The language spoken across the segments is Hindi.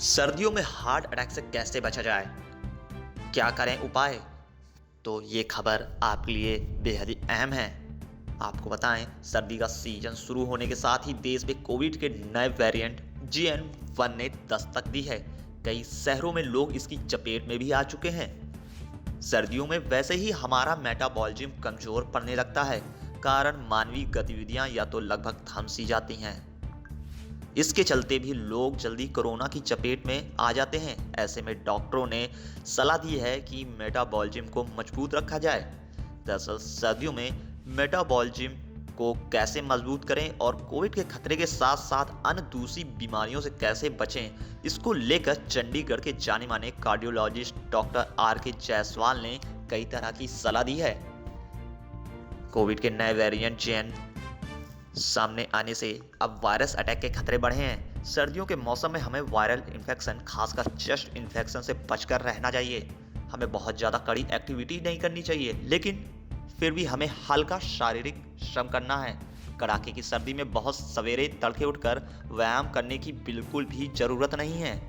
सर्दियों में हार्ट अटैक से कैसे बचा जाए? क्या करें उपाय? तो ये खबर आपके लिए बेहद ही अहम है। आपको बताएं, सर्दी का सीजन शुरू होने के साथ ही देश में कोविड के नए वेरिएंट JN.1 ने दस्तक दी है। कई शहरों में लोग इसकी चपेट में भी आ चुके हैं। सर्दियों में वैसे ही हमारा मेटाबॉलिज्म कमजोर पड़ने लगता है, कारण मानवीय गतिविधियां या तो लगभग थम सी जाती हैं। इसके चलते भी लोग जल्दी कोरोना की चपेट में आ जाते हैं। ऐसे में डॉक्टरों ने सलाह दी है कि मेटाबॉलिज्म को मजबूत रखा जाए। दरअसल सर्दियों में मेटाबॉलिज्म को कैसे मजबूत करें और कोविड के खतरे के साथ साथ अन्य दूसरी बीमारियों से कैसे बचें, इसको लेकर चंडीगढ़ के जाने माने कार्डियोलॉजिस्ट डॉक्टर R.K. जायसवाल ने कई तरह की सलाह दी है। कोविड के नए वेरिएंट JN सामने आने से अब वायरस अटैक के खतरे बढ़े हैं। सर्दियों के मौसम में हमें वायरल इन्फेक्शन, खासकर चेस्ट इन्फेक्शन से बचकर रहना चाहिए। हमें बहुत ज़्यादा कड़ी एक्टिविटी नहीं करनी चाहिए, लेकिन फिर भी हमें हल्का शारीरिक श्रम करना है। कड़ाके की सर्दी में बहुत सवेरे तड़के उठकर व्यायाम करने की बिल्कुल भी ज़रूरत नहीं है।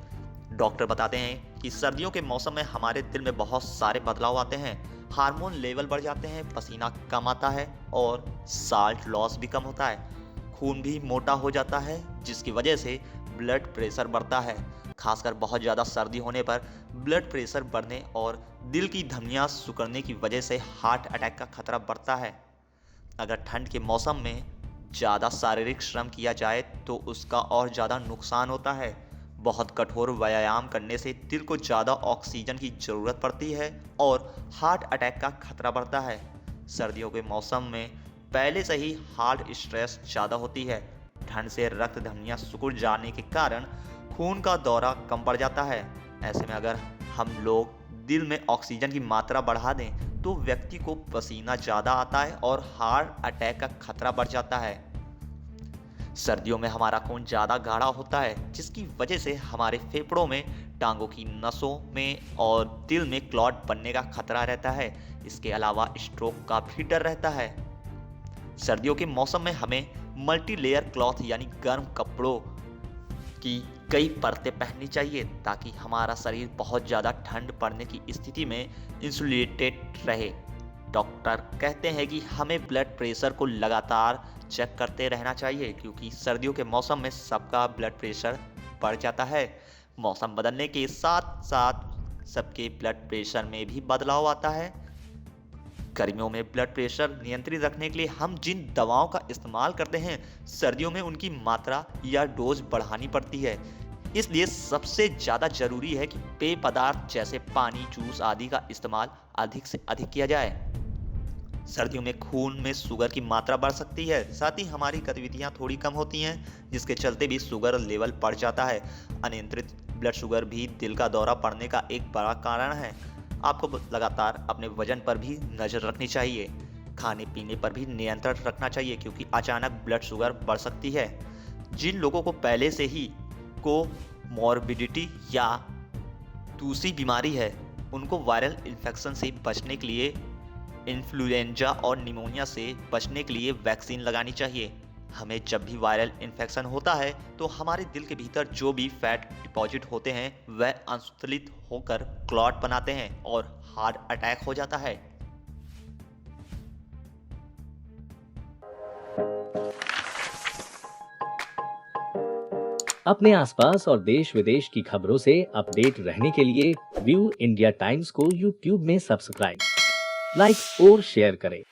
डॉक्टर बताते हैं कि सर्दियों के मौसम में हमारे दिल में बहुत सारे बदलाव आते हैं। हार्मोन लेवल बढ़ जाते हैं, पसीना कम आता है और साल्ट लॉस भी कम होता है। खून भी मोटा हो जाता है, जिसकी वजह से ब्लड प्रेशर बढ़ता है। खासकर बहुत ज़्यादा सर्दी होने पर ब्लड प्रेशर बढ़ने और दिल की धमनियां सिकुड़ने की वजह से हार्ट अटैक का खतरा बढ़ता है। अगर ठंड के मौसम में ज़्यादा शारीरिक श्रम किया जाए तो उसका और ज़्यादा नुकसान होता है। बहुत कठोर व्यायाम करने से दिल को ज़्यादा ऑक्सीजन की ज़रूरत पड़ती है और हार्ट अटैक का खतरा बढ़ता है। सर्दियों के मौसम में पहले से ही हार्ट स्ट्रेस ज़्यादा होती है। ठंड से रक्त धमनियाँ सिकुड़ जाने के कारण खून का दौरा कम पड़ जाता है। ऐसे में अगर हम लोग दिल में ऑक्सीजन की मात्रा बढ़ा दें तो व्यक्ति को पसीना ज़्यादा आता है और हार्ट अटैक का खतरा बढ़ जाता है। सर्दियों में हमारा खून ज़्यादा गाढ़ा होता है, जिसकी वजह से हमारे फेफड़ों में, टांगों की नसों में और दिल में क्लॉट बनने का खतरा रहता है। इसके अलावा स्ट्रोक का भी डर रहता है। सर्दियों के मौसम में हमें मल्टी लेयर क्लॉथ यानी गर्म कपड़ों की कई परतें पहननी चाहिए, ताकि हमारा शरीर बहुत ज़्यादा ठंड पड़ने की स्थिति में इंसुलेटेड रहे। डॉक्टर कहते हैं कि हमें ब्लड प्रेशर को लगातार चेक करते रहना चाहिए, क्योंकि सर्दियों के मौसम में सबका ब्लड प्रेशर बढ़ जाता है। मौसम बदलने के साथ साथ सबके ब्लड प्रेशर में भी बदलाव आता है। गर्मियों में ब्लड प्रेशर नियंत्रित रखने के लिए हम जिन दवाओं का इस्तेमाल करते हैं, सर्दियों में उनकी मात्रा या डोज बढ़ानी पड़ती है। इसलिए सबसे ज़्यादा जरूरी है कि पेय पदार्थ जैसे पानी, जूस आदि का इस्तेमाल अधिक से अधिक किया जाए। सर्दियों में खून में शुगर की मात्रा बढ़ सकती है, साथ ही हमारी गतिविधियां थोड़ी कम होती हैं, जिसके चलते भी शुगर लेवल बढ़ जाता है। अनियंत्रित ब्लड शुगर भी दिल का दौरा पड़ने का एक बड़ा कारण है। आपको लगातार अपने वजन पर भी नज़र रखनी चाहिए। खाने पीने पर भी नियंत्रण रखना चाहिए, क्योंकि अचानक ब्लड शुगर बढ़ सकती है। जिन लोगों को पहले से ही कोमॉर्बिडिटी या दूसरी बीमारी है, उनको वायरल इन्फेक्शन से बचने के लिए, इन्फ्लुएंजा और निमोनिया से बचने के लिए वैक्सीन लगानी चाहिए। हमें जब भी वायरल इन्फेक्शन होता है तो हमारे दिल के भीतर जो भी फैट डिपॉजिट होते हैं वह असंतुलित होकर क्लॉट बनाते हैं और हार्ट अटैक हो जाता है। अपने आसपास और देश विदेश की खबरों से अपडेट रहने के लिए व्यू इंडिया टाइम्स को यूट्यूब में सब्सक्राइब, लाइक और शेयर करें।